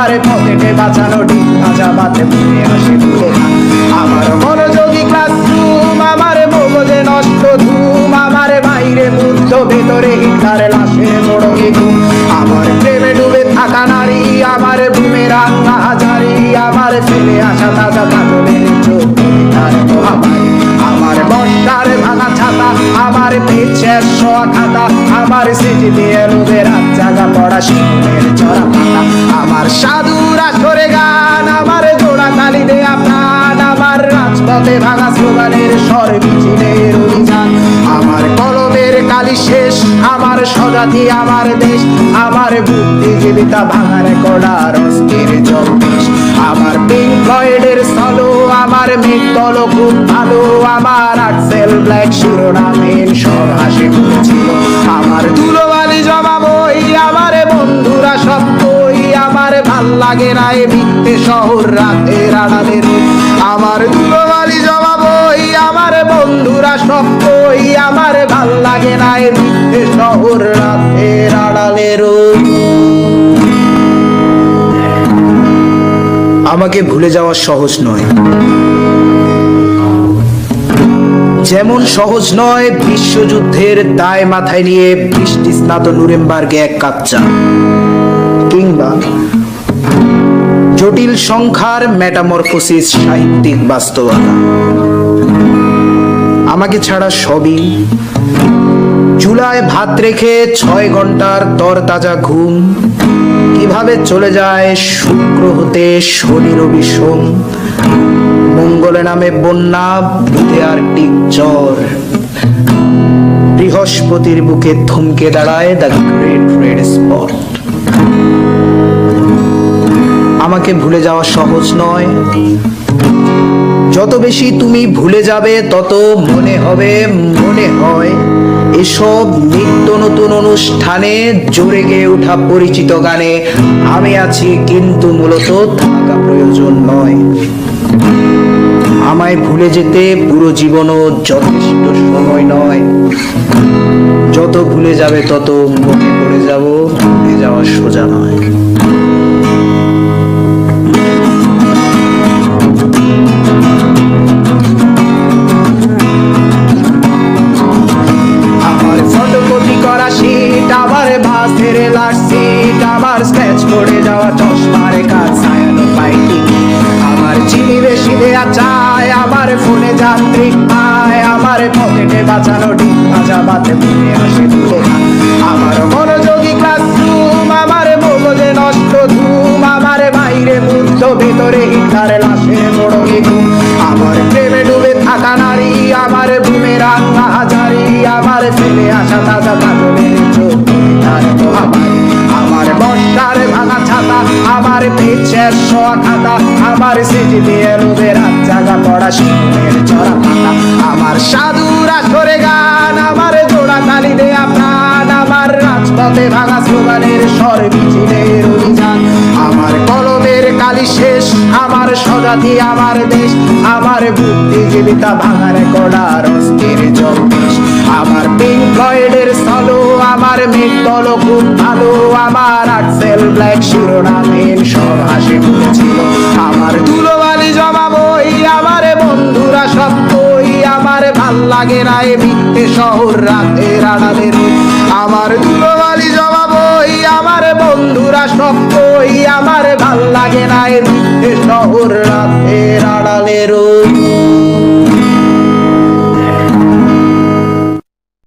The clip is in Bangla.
আমার পকেটে বাঁচানো ডিম ভাজা ভাতে মুখে হাসি ফুটে না। আমার মনোযোগী ক্লাসরুম, আমার মগজে নষ্ট ধুম, আমার বাইরে বুদ্ধ ভেতরে হিটলার লাশের মোড়কে ঘুম। আমার প্রেমে ডুবে থাকা নারী, আমার বুমেরাং হাজারি, আমার ফেলে আসা তাজা কাজলের চোখ তার মহামারী। আমার বর্ষার ভাঙা ছাতা, আমার পেছের শোয়া খাতা, আমার স্মৃতি দিয়ে লোভের রাত জাগা পড়া শিশুদের চড়া পাতা। আমার সাধুরা সরে গান, আমার জোড়া তালি দেয়া প্রাণ, আমার রাজপথে ভাঙা স্লোগানের স্বর মিছিলের অভিযান। আমার কলমের কালি শেষ, আমার স্বজাতি আমার দেশ, আমার বুদ্ধিজীবিতা ভাঙার কড়ার অস্থির জলদেশ। আমার পিঙ্ক ফ্লয়েডের সলো, আমার মেঘদল খুব ভালো, আমার আর্টসেল ব্ল্যাক শিরোনামের সব হাসি মুখছিল। আমার ধুলোবালি জমা বই, আমার বন্ধুরা সব কই, আমার ভাল লাগে না এ মিথ্যে শহর রাতের আড়ালের। আমার ধুলোবালি জমা বই, আমার বন্ধুরা সব কই, আমার ভাল লাগে না এ মিথ্যে শহর রাতের আড়ালের। আমাকে ভুলে যাওয়া সহজ নয়, যেমন সহজ নয় বিশ্বযুদ্ধের দায় মাথায় নিয়ে বৃষ্টি স্নাত নুরেমবার্গে এক কাপ চা, কিংবা জটিল সংখ্যার মেটামরফোসিস সাহিত্যিক বাস্তবতা। আমাকে ছাড়া সবই চুলায় ভাত রেখে 6 ঘন্টার তরতাজা ঘুম, কিভাবে চলে যায় শুক্র হতে শনি রবি সোম, মঙ্গলে নামে বন্যা, বুধে আর্কটিক জ্বর, বৃহস্পতির বুকে থমকে দাঁড়ায় দ্য গ্রেট রেড স্পট। আমাকে ভুলে যাওয়া সহজ নয়, যত বেশি তুমি ভুলে যাবে তত মনে হবে, মনে হয় এসব নিত্য নতুন অনুষ্ঠানে জোরে গেয়ে ওঠা পরিচিত গানে আমি আছি, কিন্তু মূলত থাকা প্রয়োজন নয়। আমায় ভুলে যেতে পুরো জীবনও যথেষ্ট সময় নয়, যত ভুলে যাবে তত মনে পড়ে যাব, ভুলে যাওয়া সোজা নয়। আমার ফটোকপি করা শীট, আমার বাসের লাশিট, আমার স্ক্র্যাচ করে যাওয়া চশমার কাজ ছায়ানো পাইটি, আমার চিনি বেশি দেয়া চায়, আমার ফোনে যান্ত্রিক পায়, আমার পকেটে বাঁচানো ডিম ভাজা ভাতে মুখে হাসি ফুটে না। আমার মনোযোগী ক্লাসরুম, আমার মগজে নষ্ট ধুম, আমার বাইরে বুদ্ধ ভেতরে হিটলার লাশের মোড়কে ঘুম। আমার প্রেমে ডুবে থাকা নারী, আমার বুমেরাং হাজারি, আমার ফেলে আসা তাজা কাজলের চোখ তার মহামারী। আমার বর্ষার ভাঙা ছাতা, আমার পেছের শোয়া খাতা, আমার স্মৃতি দিয়ে লোভের রাত জাগা পড়া শিশুদের চড়া পাতা। আমার সাধুরা সরে গান, আমার জোড়া তালি দেয়া প্রাণ, আমার রাজপথে ভাঙা স্লোগানের স্বর মিছিলের অভিযান। আমার কলমের কালি শেষ, আমার স্বজাতি আমার দেশ, আমার বুদ্ধিজীবিতা ভাঙার কড়ার অস্থির জলদেশ। আমার পিঙ্ক ফ্লয়েডের সলো, আমার মেঘদল খুব ভালো, আমার আর্টসেল ব্ল্যাক শিরোনামের সব হাসি মুখছিল। আমার ধুলোবালি জমা বই, আমার বন্ধুরা সব কই, আমার ভাল লাগে না এ মিথ্যে শহর রাতের আড়ালের। আমার ধুলোবালি জমা বই, আমার বন্ধুরা সব কই, আমার ভাল লাগে না এ মিথ্যে শহর রাতের আড়ালের।